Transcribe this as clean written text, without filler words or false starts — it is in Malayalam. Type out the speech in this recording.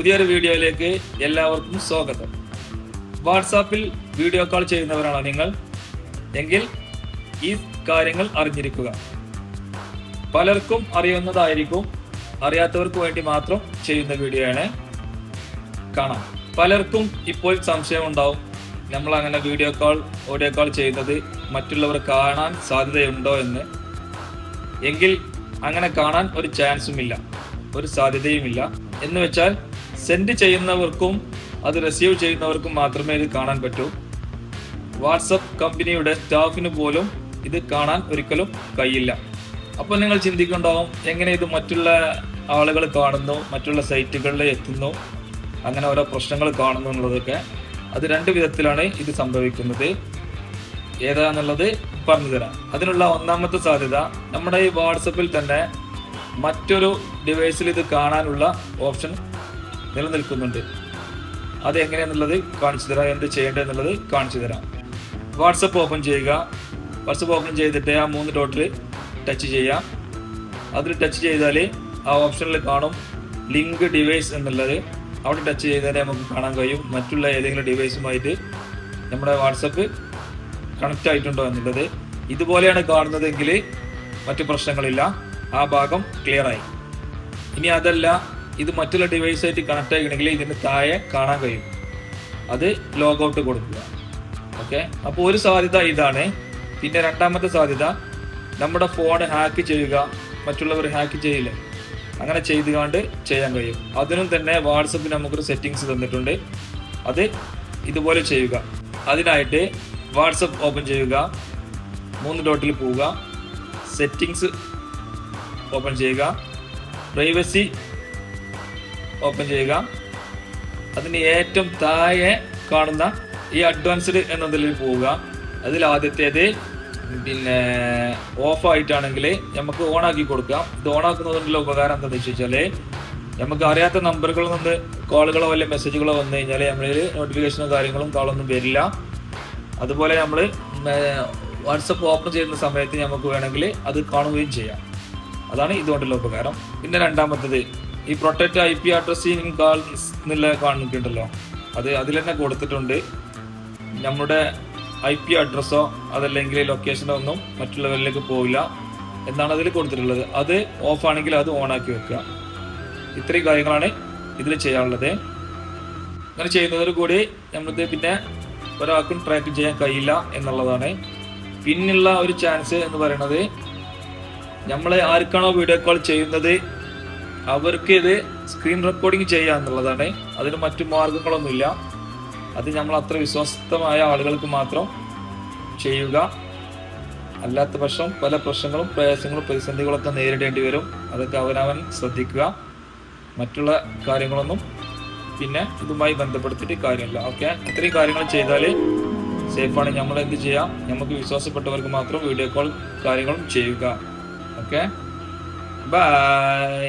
പുതിയൊരു വീഡിയോയിലേക്ക് എല്ലാവർക്കും സ്വാഗതം. വാട്സാപ്പിൽ വീഡിയോ കോൾ ചെയ്യുന്നവരാണോ നിങ്ങൾ എങ്കിൽ ഈ കാര്യങ്ങൾ അറിഞ്ഞിരിക്കുക. പലർക്കും അറിയുന്നതായിരിക്കും, അറിയാത്തവർക്ക് വേണ്ടി മാത്രം ചെയ്യുന്ന വീഡിയോയാണ്. കാണാം. പലർക്കും ഇപ്പോൾ സംശയം ഉണ്ടാവും, നമ്മൾ അങ്ങനെ ഓഡിയോ കോൾ ചെയ്യുന്നത് മറ്റുള്ളവർ കാണാൻ സാധ്യതയുണ്ടോ എന്ന്. എങ്കിൽ അങ്ങനെ കാണാൻ ഒരു ചാൻസുമില്ല, ഒരു സാധ്യതയുമില്ല. എന്ന് വെച്ചാൽ സെൻഡ് ചെയ്യുന്നവർക്കും അത് റിസീവ് ചെയ്യുന്നവർക്കും മാത്രമേ ഇത് കാണാൻ പറ്റൂ. വാട്സപ്പ് കമ്പനിയുടെ സ്റ്റാഫിന് പോലും ഇത് കാണാൻ ഒരിക്കലും കഴിയില്ല. അപ്പോൾ നിങ്ങൾ ചിന്തിക്കുന്നുണ്ടാവും, എങ്ങനെ ഇത് മറ്റുള്ള ആളുകൾ കാണുന്നു, മറ്റുള്ള സൈറ്റുകളിൽ എത്തുന്നു, അങ്ങനെ ഓരോ പ്രശ്നങ്ങൾ കാണുന്നു എന്നുള്ളതൊക്കെ. അത് രണ്ട് വിധത്തിലാണ് ഇത് സംഭവിക്കുന്നത്. ഏതാന്നുള്ളത് പറഞ്ഞു തരാം. അതിനുള്ള ഒന്നാമത്തെ സാധ്യത, നമ്മുടെ ഈ വാട്സപ്പിൽ തന്നെ മറ്റൊരു ഡിവൈസിൽ ഇത് കാണാനുള്ള ഓപ്ഷൻ നിലനിൽക്കുന്നുണ്ട്. അത് എങ്ങനെയാണെന്നുള്ളത് കാണിച്ചു തരാം, എന്ത് ചെയ്യേണ്ടതെന്നുള്ളത് കാണിച്ചു തരാം. വാട്സപ്പ് ഓപ്പൺ ചെയ്യുക. വാട്സപ്പ് ഓപ്പൺ ചെയ്തിട്ട് ആ 3 ഡോട്ടിൽ ടച്ച് ചെയ്യുക. അതിൽ ടച്ച് ചെയ്താൽ ആ ഓപ്ഷനിൽ കാണും ലിങ്ക് ഡിവൈസ് എന്നുള്ളത്. അവിടെ ടച്ച് ചെയ്താൽ നമുക്ക് കാണാൻ കഴിയും മറ്റുള്ള ഏതെങ്കിലും ഡിവൈസുമായിട്ട് നമ്മുടെ വാട്സപ്പ് കണക്റ്റ് ആയിട്ടുണ്ടോ എന്നുള്ളത്. ഇതുപോലെയാണ് കാണുന്നതെങ്കിൽ മറ്റു പ്രശ്നങ്ങളില്ല, ആ ഭാഗം ക്ലിയർ ആയി. ഇനി അതല്ല, ഇത് മറ്റുള്ള ഡിവൈസായിട്ട് കണക്റ്റ് ആയിട്ടുണ്ടെങ്കിൽ ഇതിന് താഴെ കാണാൻ കഴിയും, അത് ലോഗൗട്ട് കൊടുക്കുക. ഓക്കെ, അപ്പോൾ ഒരു സാധ്യത ഇതാണ്. പിന്നെ രണ്ടാമത്തെ സാധ്യത, നമ്മുടെ ഫോൺ ഹാക്ക് ചെയ്യുക. മറ്റുള്ളവർ ഹാക്ക് ചെയ്യില്ലേ, അങ്ങനെ ചെയ്തുകൊണ്ട് ചെയ്യാൻ കഴിയും. അതിനും തന്നെ വാട്സപ്പിൽ നമുക്കൊരു സെറ്റിങ്സ് തന്നിട്ടുണ്ട്, അത് ഇതുപോലെ ചെയ്യുക. അതിനായിട്ട് വാട്സപ്പ് ഓപ്പൺ ചെയ്യുക, 3 ഡോട്ടിൽ പോവുക, സെറ്റിങ്സ് ഓപ്പൺ ചെയ്യുക, പ്രൈവസി ഓപ്പൺ ചെയ്യുക. അതിന് ഏറ്റവും താഴെ കാണുന്ന ഈ അഡ്വാൻസ്ഡ് എന്നതിൽ പോവുക. അതിൽ ആദ്യത്തേത് പിന്നെ ഓഫ് ആയിട്ടാണെങ്കിൽ നമുക്ക് ഓണാക്കി കൊടുക്കാം. ഇത് ഓണാക്കുന്നതിനുള്ള ഉപകാരം എന്താണെന്ന് വെച്ചാൽ, നമുക്ക് അറിയാത്ത നമ്പറുകളിൽ നിന്ന് കോളുകളോ വല്ല മെസ്സേജുകളോ വന്നു കഴിഞ്ഞാൽ നമ്മളിൽ നോട്ടിഫിക്കേഷനോ കാര്യങ്ങളും കോളൊന്നും വരില്ല. അതുപോലെ നമ്മൾ വാട്സപ്പ് ഓപ്പൺ ചെയ്യുന്ന സമയത്ത് നമുക്ക് വേണമെങ്കിൽ അത് കാണുകയും ചെയ്യാം. അതാണ് ഇതുകൊണ്ടുള്ള ഉപകാരം. പിന്നെ രണ്ടാമത്തത്, ഈ പ്രൊട്ടക്റ്റ് IP അഡ്രസ്സിംഗ് കാൾസ് എന്നുള്ള കാണുന്നുണ്ടല്ലോ, അത് അതിൽ തന്നെ കൊടുത്തിട്ടുണ്ട്. നമ്മുടെ IP അഡ്രസ്സോ അതല്ലെങ്കിൽ ലൊക്കേഷനോ ഒന്നും മറ്റുള്ളവരിലേക്ക് പോവില്ല എന്നാണ് അതിൽ കൊടുത്തിട്ടുള്ളത്. അത് ഓഫ് ആണെങ്കിൽ അത് ഓണാക്കി വെക്കുക. ഇത്രയും കാര്യങ്ങളാണ് ഇതിൽ ചെയ്യാനുള്ളത്. അങ്ങനെ ചെയ്യുന്നതോടു കൂടി നമുക്ക് പിന്നെ ഒരാൾക്കും ട്രാക്ക് ചെയ്യാൻ കഴിയില്ല എന്നുള്ളതാണ്. പിന്നുള്ള ഒരു ചാൻസ് എന്ന് പറയുന്നത്, നമ്മളെ ആർക്കാണോ വീഡിയോ കോൾ ചെയ്യുന്നത് അവർക്ക് ഇത് സ്ക്രീൻ റെക്കോർഡിങ് ചെയ്യുക എന്നുള്ളതാണ്. അതിന് മറ്റു മാർഗങ്ങളൊന്നുമില്ല. അത് നമ്മൾ അത്ര വിശ്വസ്തമായ ആളുകൾക്ക് മാത്രം ചെയ്യുക. അല്ലാത്ത പക്ഷം പല പ്രശ്നങ്ങളും പ്രയാസങ്ങളും പ്രതിസന്ധികളൊക്കെ നേരിടേണ്ടി വരും. അതൊക്കെ അവനവൻ ശ്രദ്ധിക്കുക. മറ്റുള്ള കാര്യങ്ങളൊന്നും പിന്നെ ഇതുമായി ബന്ധപ്പെടുത്തിയിട്ട് കാര്യമില്ല. ഓക്കെ, ഇത്രയും കാര്യങ്ങൾ ചെയ്താൽ സേഫാണ്. നമ്മൾ എന്ത് ചെയ്യാം, നമുക്ക് വിശ്വാസപ്പെട്ടവർക്ക് മാത്രം വീഡിയോ കോൾ കാര്യങ്ങളും ചെയ്യുക. Okay, by.